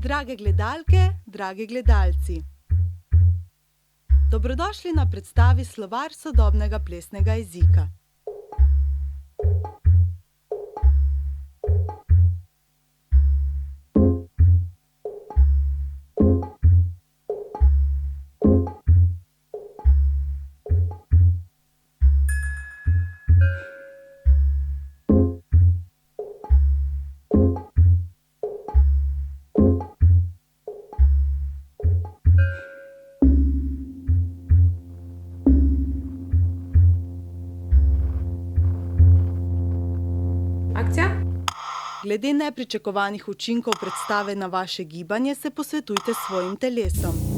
Drage gledalke, dragi gledalci. Dobrodošli na predstavi Slovar sodobnega plesnega jezika. Akcija? Glede nepričakovanih učinkov predstave na vaše gibanje se posvetujte s svojim telesom.